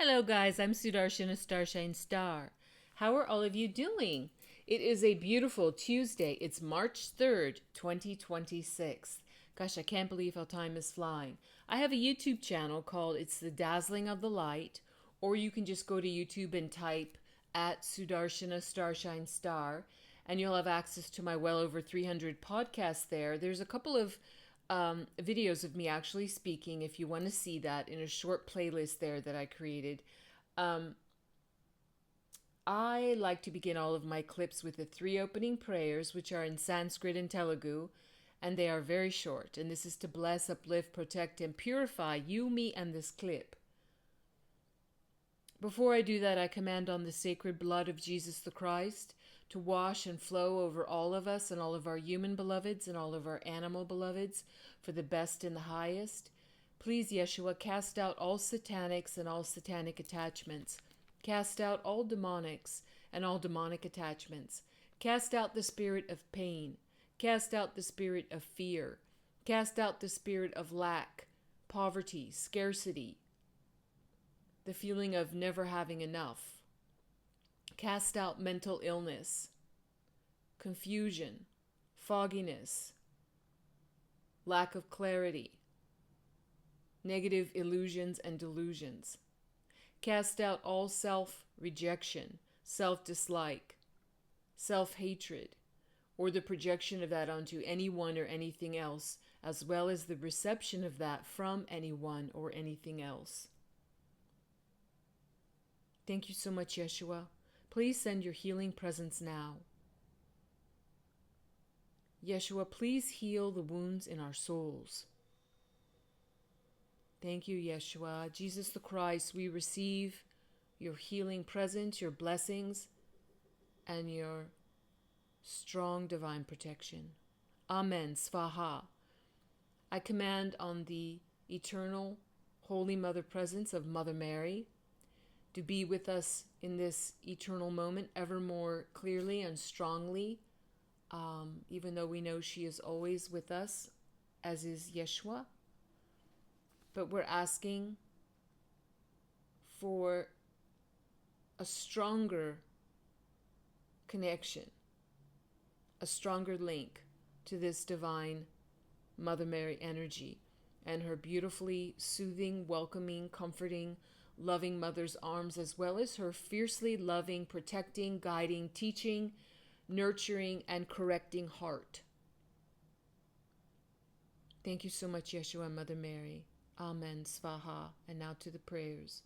Hello, guys. I'm Sudarshan, a Starshine Star. How are all of you doing? It is a beautiful Tuesday. It's March 3rd, 2026. Gosh, I can't believe how time is flying. I have a YouTube channel called It's the Dazzling of the Light, or you can just go to YouTube and type at Sudarshana Starshine Star, and you'll have access to my well over 300 podcasts there. There's a couple of videos of me actually speaking if you want to see that in a short playlist there that I created. I like to begin all of my clips with the three opening prayers, which are in Sanskrit and Telugu, and they are very short. And this is to bless, uplift, protect, and purify you, me, and this clip. Before I do that, I command on the sacred blood of Jesus the Christ to wash and flow over all of us and all of our human beloveds and all of our animal beloveds for the best and the highest. Please, Yeshua, cast out all satanics and all satanic attachments. Cast out all demonics and all demonic attachments. Cast out the spirit of pain. Cast out the spirit of fear. Cast out the spirit of lack, poverty, scarcity, the feeling of never having enough. Cast out mental illness, confusion, fogginess, lack of clarity, negative illusions and delusions. Cast out all self-rejection, self-dislike, self-hatred, or the projection of that onto anyone or anything else, as well as the reception of that from anyone or anything else. Thank you so much, Yeshua. Please send your healing presence now. Yeshua, please heal the wounds in our souls. Thank you, Yeshua. Jesus the Christ, we receive your healing presence, your blessings, and your strong divine protection. Amen. Svaha. I command on the eternal Holy Mother presence of Mother Mary to be with us in this eternal moment ever more clearly and strongly, even though we know she is always with us, as is Yeshua. But we're asking for a stronger connection, a stronger link to this divine Mother Mary energy and her beautifully soothing, welcoming, comforting, loving mother's arms, as well as her fiercely loving, protecting, guiding, teaching, nurturing, and correcting heart. Thank you so much, Yeshua, Mother Mary. Amen. Svaha. And now to the prayers.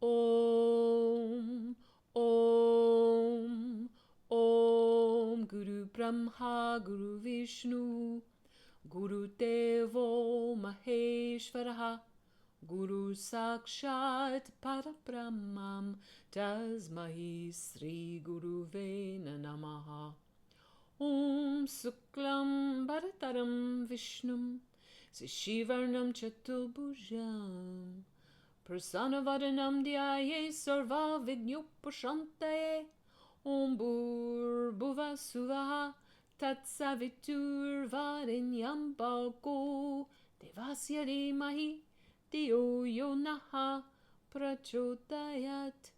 Om, Om, Om, Guru Brahma, Guru Vishnu, Guru Devo Maheshwaraha, Guru Sakshat Parabrahmam Tasmahi Sri Guruve Namaha. Om Suklam Bharataram Vishnum Sishivarnam Chatubhujam Prasanavaranam Dhyaye Sarva Vignopashante. Om Bhur Suvaha Tatsavitur Varenyam Bhargo Devasya Dhimahi Diyo Yonaha Prachodayat.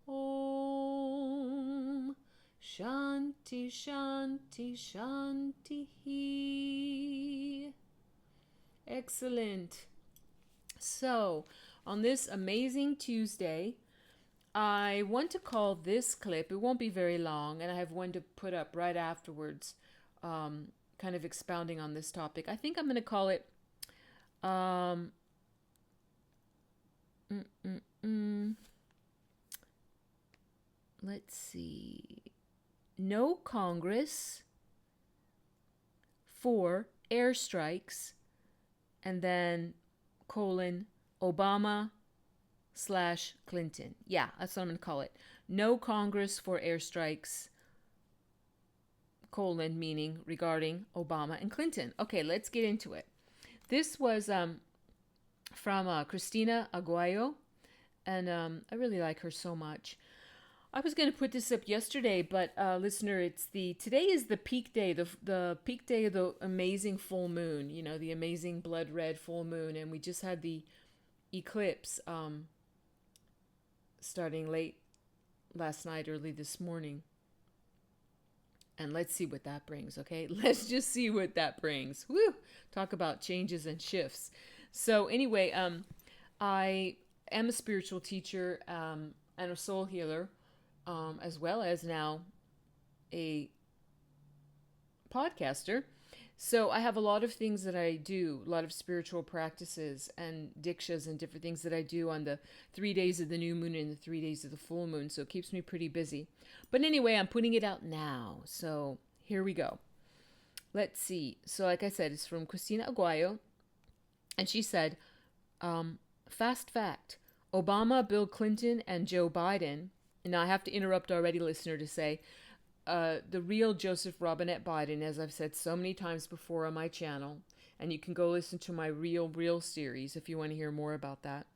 Om Shanti Shanti Shanti. Excellent. So, on this amazing Tuesday, I want to call this clip, it won't be very long, and I have one to put up right afterwards, kind of expounding on this topic. I think I'm going to call it let's see. No Congress for airstrikes, and then Obama/Clinton. Yeah, that's what I'm going to call it. No Congress for airstrikes, meaning regarding Obama and Clinton. Okay, let's get into it. This was from Christina Aguayo, and I really like her so much. I was going to put this up yesterday, but listener, today is the peak day, the peak day of the amazing full moon, the amazing blood red full moon, and we just had the eclipse starting late last night, early this morning. And let's see what that brings, okay? Let's just see what that brings. Woo! Talk about changes and shifts. So anyway, I am a spiritual teacher and a soul healer, as well as now a podcaster. So I have a lot of things that I do, a lot of spiritual practices and dikshas and different things that I do on the 3 days of the new moon and the 3 days of the full moon. So it keeps me pretty busy. But anyway, I'm putting it out now. So here we go. Let's see. So like I said, it's from Christina Aguayo. And she said, fast fact, Obama, Bill Clinton, and Joe Biden. And now I have to interrupt already, listener, to say, the real Joseph Robinette Biden, as I've said so many times before on my channel, and you can go listen to my Real series if you want to hear more about that.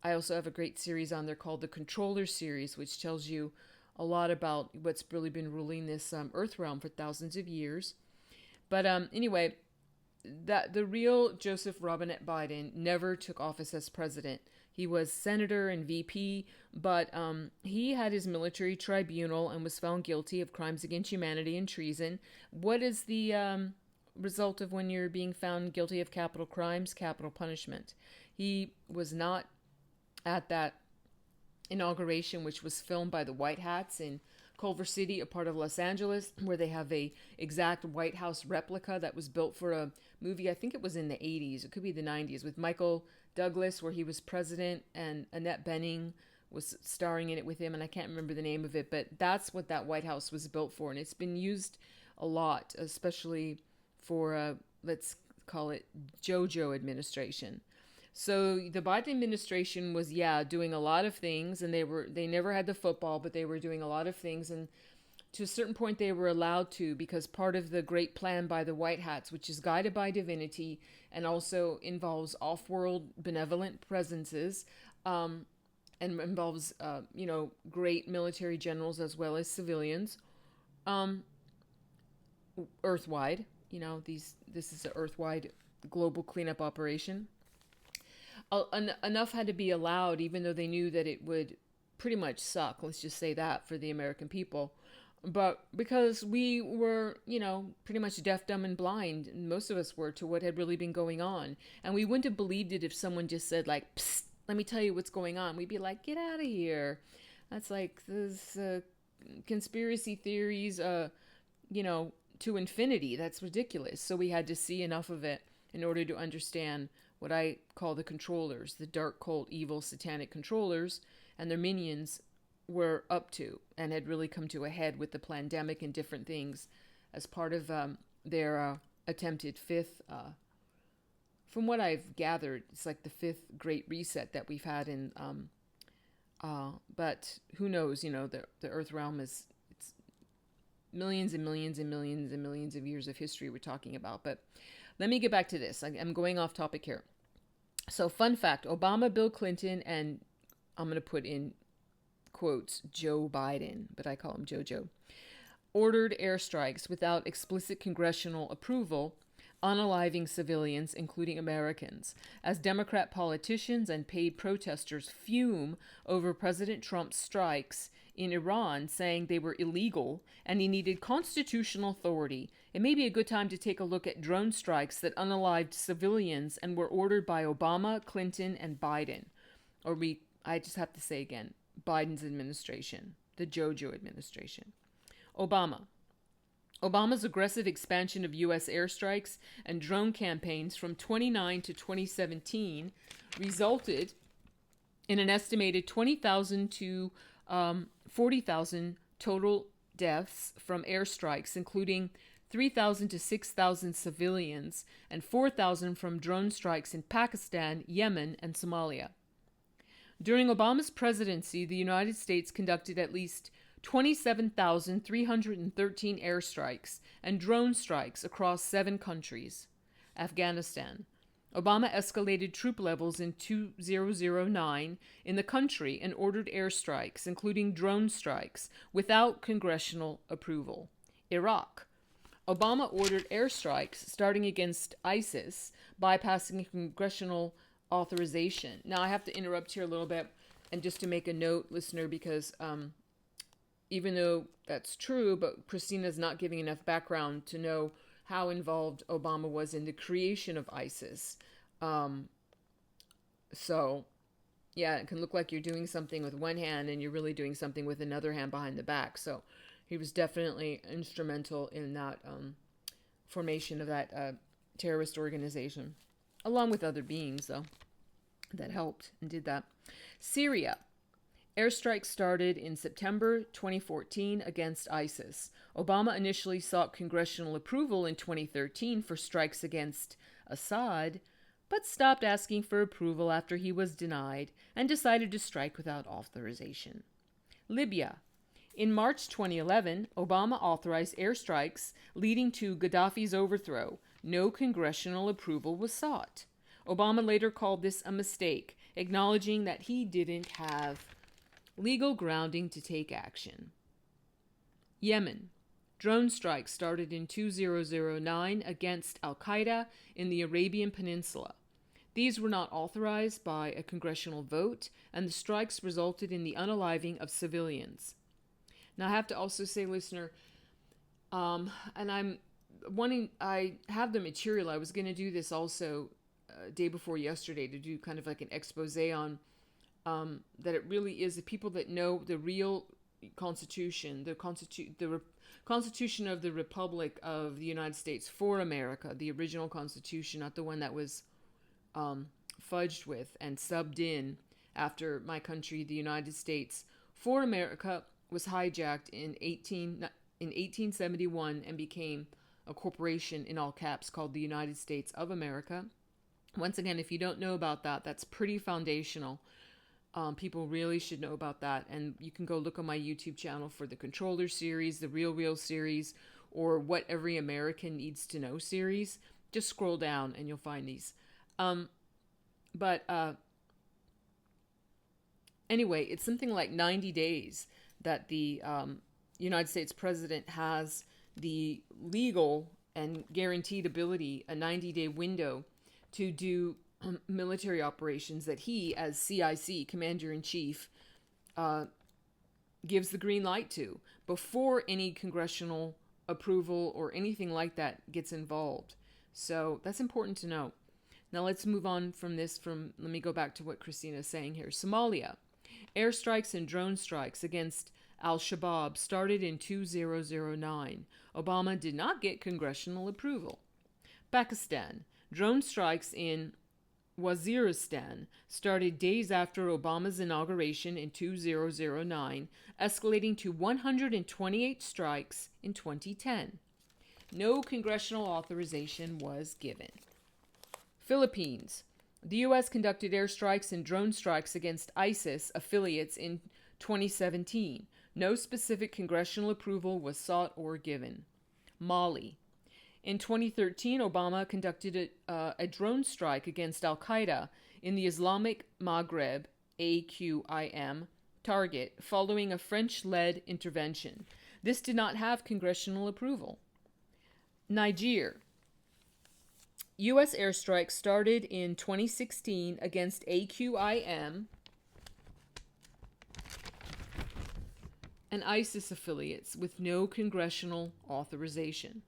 I also have a great series on there called the Controller series, which tells you a lot about what's really been ruling this earth realm for thousands of years. But anyway, that the real Joseph Robinette Biden never took office as president. He was senator and VP, but he had his military tribunal and was found guilty of crimes against humanity and treason. What is the result of when you're being found guilty of capital crimes? Capital punishment. He was not at that inauguration, which was filmed by the White Hats in Culver City, a part of Los Angeles, where they have a exact White House replica that was built for a movie. I think it was in the 80s. It could be the 90s, with Michael Douglas, where he was president, and Annette Bening was starring in it with him, and I can't remember the name of it, but that's what that White House was built for, and it's been used a lot, especially for, let's call it JoJo administration. So the Biden administration was, doing a lot of things, and they never had the football, but they were doing a lot of things, and to a certain point they were allowed to, because part of the great plan by the White Hats, which is guided by divinity and also involves off-world benevolent presences, and involves, great military generals as well as civilians, earthwide. This is an earthwide global cleanup operation. Enough had to be allowed, even though they knew that it would pretty much suck, let's just say that, for the American people. But because we were, pretty much deaf, dumb, and blind, most of us were, to what had really been going on. And we wouldn't have believed it if someone just said, like, psst, let me tell you what's going on. We'd be like, get out of here. That's like this conspiracy theories, to infinity. That's ridiculous. So we had to see enough of it in order to understand what I call the controllers, the dark, cold, evil, satanic controllers, and their minions were up to, and had really come to a head with the pandemic and different things as part of their attempted fifth, from what I've gathered, it's like the fifth great reset that we've had in, but who knows, the earth realm it's millions and millions and millions and millions of years of history we're talking about. But let me get back to this. I'm going off topic here. So fun fact, Obama, Bill Clinton, and I'm going to put in quotes, Joe Biden, but I call him JoJo, ordered airstrikes without explicit congressional approval, unaliving civilians, including Americans, as Democrat politicians and paid protesters fume over President Trump's strikes in Iran, saying they were illegal and he needed constitutional authority. It may be a good time to take a look at drone strikes that unalived civilians and were ordered by Obama, Clinton, and Biden. I just have to say again, Biden's administration, the JoJo administration. Obama's aggressive expansion of U.S. airstrikes and drone campaigns from 2009 to 2017 resulted in an estimated 20,000 to 40,000 total deaths from airstrikes, including 3,000 to 6,000 civilians and 4,000 from drone strikes in Pakistan, Yemen, and Somalia. During Obama's presidency, the United States conducted at least 27,313 airstrikes and drone strikes across 7 countries. Afghanistan. Obama escalated troop levels in 2009 in the country and ordered airstrikes, including drone strikes, without congressional approval. Iraq. Obama ordered airstrikes starting against ISIS, bypassing congressional authorization. Now, I have to interrupt here a little bit. And just to make a note, listener, because even though that's true, but Christina's not giving enough background to know how involved Obama was in the creation of ISIS. So, yeah, it can look like you're doing something with one hand and you're really doing something with another hand behind the back. So, he was definitely instrumental in that formation of that terrorist organization, along with other beings, though, that helped and did that. Syria. Airstrikes started in September 2014 against ISIS. Obama initially sought congressional approval in 2013 for strikes against Assad, but stopped asking for approval after he was denied and decided to strike without authorization. Libya. In March 2011, Obama authorized airstrikes, leading to Gaddafi's overthrow. No congressional approval was sought. Obama later called this a mistake, acknowledging that he didn't have legal grounding to take action. Yemen. Drone strikes started in 2009 against al-Qaeda in the Arabian Peninsula. These were not authorized by a congressional vote, and the strikes resulted in the unaliving of civilians. Now, I have to also say, listener, and I have the material. I was going to do this also day before yesterday to do kind of like an expose on that it really is the people that know the real Constitution, the Constitution of the Republic of the United States for America, the original Constitution, not the one that was fudged with and subbed in after my country, the United States for America, was hijacked in 1871 and became a corporation in all caps called the United States of America. Once again, if you don't know about that, that's pretty foundational. People really should know about that. And you can go look on my YouTube channel for the Controller series, the Real series, or What Every American Needs to Know series. Just scroll down and you'll find these. Anyway, it's something like 90 days that the United States president has the legal and guaranteed ability, a 90-day window, to do military operations that he, as CIC, Commander-in-Chief, gives the green light to before any congressional approval or anything like that gets involved. So that's important to know. Now let's move on from this. Let me go back to what Christina is saying here. Somalia. Airstrikes and drone strikes against al-Shabaab started in 2009. Obama did not get congressional approval. Pakistan. Drone strikes in Waziristan started days after Obama's inauguration in 2009, escalating to 128 strikes in 2010. No congressional authorization was given. Philippines. The U.S. conducted airstrikes and drone strikes against ISIS affiliates in 2017. No specific congressional approval was sought or given. Mali. In 2013, Obama conducted a drone strike against al-Qaeda in the Islamic Maghreb, AQIM, target following a French-led intervention. This did not have congressional approval. Niger. U.S. airstrikes started in 2016 against AQIM and ISIS affiliates with no congressional authorization.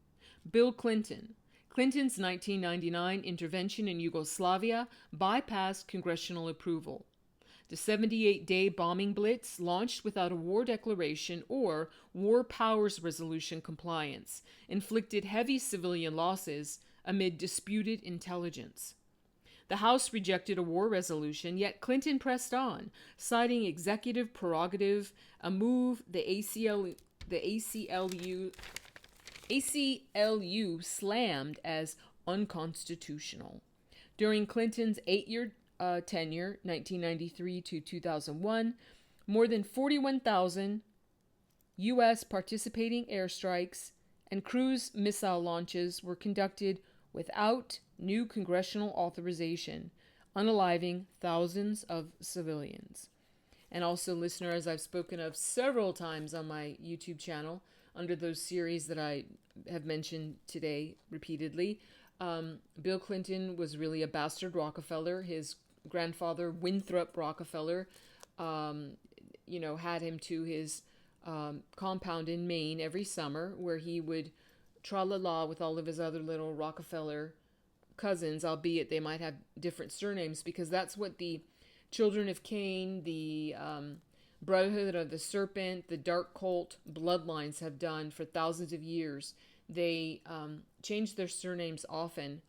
Bill Clinton. Clinton's 1999 intervention in Yugoslavia bypassed congressional approval. The 78-day bombing blitz launched without a war declaration or war powers resolution compliance, inflicted heavy civilian losses amid disputed intelligence. The House rejected a war resolution, yet Clinton pressed on, citing executive prerogative, a move the ACLU slammed as unconstitutional. During Clinton's 8-year tenure, 1993 to 2001, more than 41,000 U.S. participating airstrikes and cruise missile launches were conducted without new congressional authorization, unaliving thousands of civilians. And also, listener, as I've spoken of several times on my YouTube channel, under those series that I have mentioned today repeatedly, Bill Clinton was really a bastard Rockefeller. His grandfather, Winthrop Rockefeller, had him to his compound in Maine every summer, where he would tra-la-la with all of his other little Rockefeller cousins, albeit they might have different surnames, because that's what the Children of Cain, the Brotherhood of the Serpent, the Dark Cult bloodlines have done for thousands of years. They change their surnames often,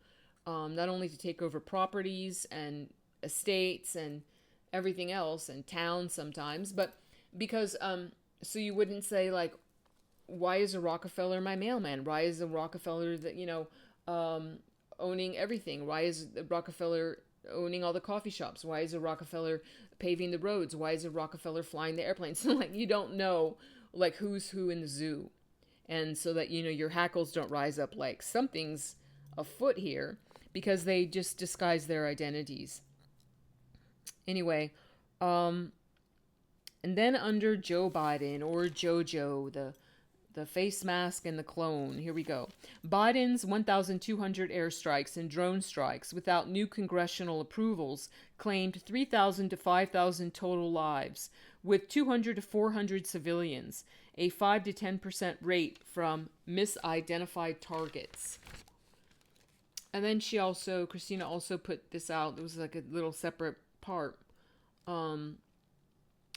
not only to take over properties and estates and everything else, and towns sometimes, but because so you wouldn't say, like, why is a Rockefeller my mailman? Why is a Rockefeller that owning everything? Why is the Rockefeller owning all the coffee shops? Why is a Rockefeller paving the roads? Why is a Rockefeller flying the airplanes? So, like, you don't know, like, who's who in the zoo. And so that, your hackles don't rise up like something's afoot here, because they just disguise their identities. Anyway, and then under Joe Biden, or JoJo, the face mask and the clone, here we go. Biden's 1,200 airstrikes and drone strikes without new congressional approvals claimed 3,000 to 5,000 total lives, with 200 to 400 civilians, a 5 to 10% rate from misidentified targets. And then Christina also put this out. It was like a little separate part.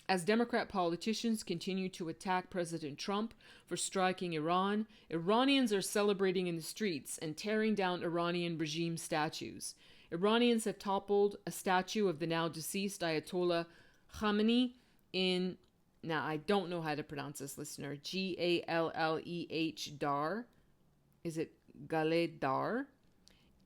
As Democrat politicians continue to attack President Trump for striking Iran, Iranians are celebrating in the streets and tearing down Iranian regime statues. Iranians have toppled a statue of the now deceased Ayatollah Khamenei in, now I don't know how to pronounce this, listener, Galleh Dar. Is it Galleh Dar?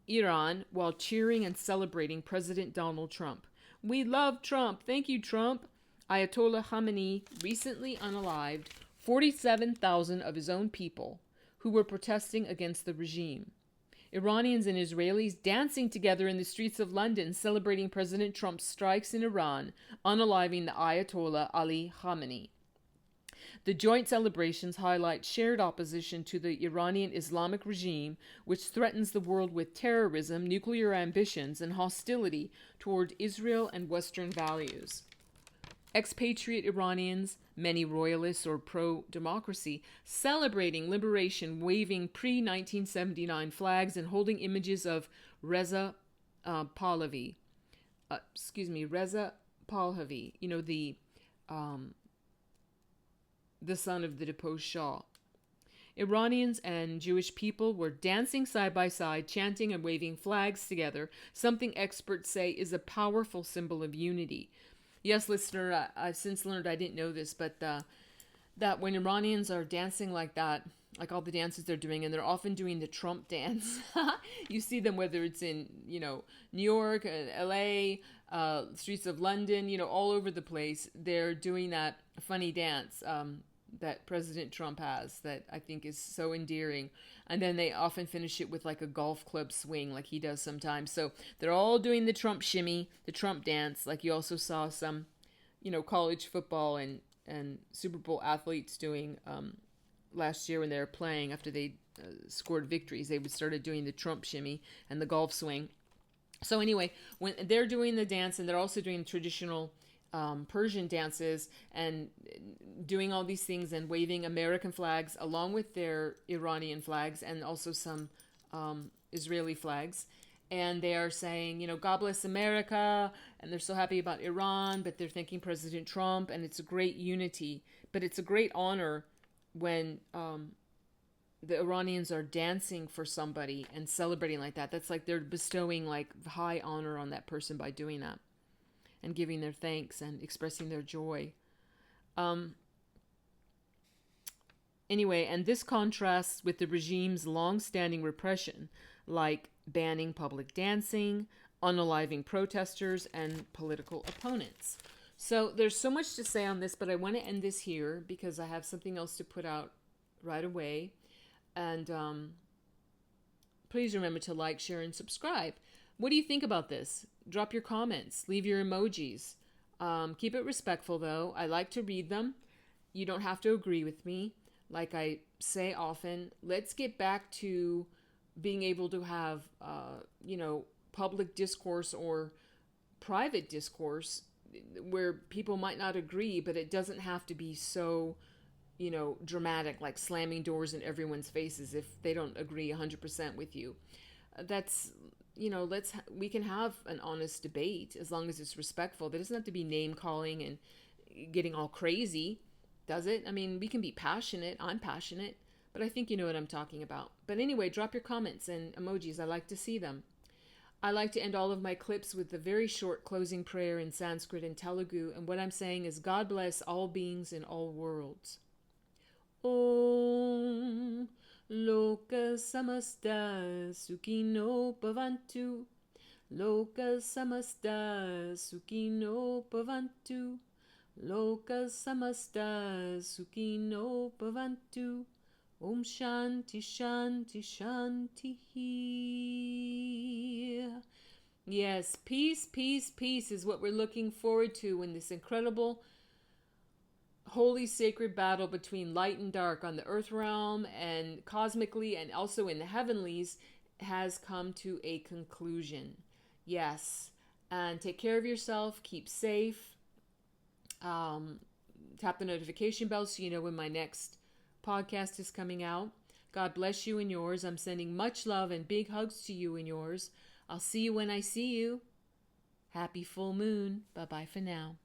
Iran, while cheering and celebrating President Donald Trump. We love Trump. Thank you, Trump. Ayatollah Khamenei recently unalived 47,000 of his own people who were protesting against the regime. Iranians and Israelis dancing together in the streets of London celebrating President Trump's strikes in Iran, unaliving the Ayatollah Ali Khamenei. The joint celebrations highlight shared opposition to the Iranian Islamic regime, which threatens the world with terrorism, nuclear ambitions, and hostility toward Israel and Western values. Expatriate Iranians, many royalists or pro-democracy, celebrating liberation, waving pre-1979 flags and holding images of Reza Pahlavi. Reza Pahlavi, the son of the deposed Shah. Iranians and Jewish people were dancing side by side, chanting and waving flags together, something experts say is a powerful symbol of unity. Yes, listener, I've since learned, I didn't know this, but that when Iranians are dancing like that, like all the dances they're doing, and they're often doing the Trump dance. You see them whether it's in, New York, LA, streets of London, all over the place. They're doing that funny dance that President Trump has that I think is so endearing. And then they often finish it with like a golf club swing like he does sometimes. So they're all doing the Trump shimmy, the Trump dance, like you also saw some, college football and Super Bowl athletes doing last year when they were playing after they scored victories. They started doing the Trump shimmy and the golf swing. So anyway, when they're doing the dance, and they're also doing traditional Persian dances and doing all these things and waving American flags along with their Iranian flags and also some Israeli flags. And they are saying, God bless America, and they're so happy about Iran, but they're thanking President Trump, and it's a great unity. But it's a great honor when the Iranians are dancing for somebody and celebrating like that. That's like they're bestowing like high honor on that person by doing that and giving their thanks and expressing their joy. Anyway, and this contrasts with the regime's long-standing repression, like banning public dancing, unaliving protesters, and political opponents. So there's so much to say on this, but I want to end this here because I have something else to put out right away. And please remember to like, share, and subscribe. What do you think about this? Drop your comments. Leave your emojis. Keep it respectful, though. I like to read them. You don't have to agree with me. Like I say often, let's get back to being able to have, public discourse or private discourse where people might not agree, but it doesn't have to be so, dramatic, like slamming doors in everyone's faces if they don't agree 100% with you. That's, we can have an honest debate as long as it's respectful. There doesn't have to be name calling and getting all crazy, does it? I mean, we can be passionate. I'm passionate, but I think you know what I'm talking about. But anyway, drop your comments and emojis. I like to see them. I like to end all of my clips with a very short closing prayer in Sanskrit and Telugu, and what I'm saying is, God bless all beings in all worlds. Om Loka Samasta Sukhino Bhavantu. Loka Samasta Sukhino Bhavantu. Loka Samasta Sukhino Bhavantu. Om Shanti Shanti Shanti. Yes, peace, peace, peace is what we're looking forward to in this incredible holy sacred battle between light and dark on the earth realm and cosmically and also in the heavenlies has come to a conclusion. Yes, and take care of yourself, keep safe, tap the notification bell so you know when my next podcast is coming out. God bless you and yours. I'm sending much love and big hugs to you and yours. I'll see you when I see you. Happy full moon. Bye-bye for now.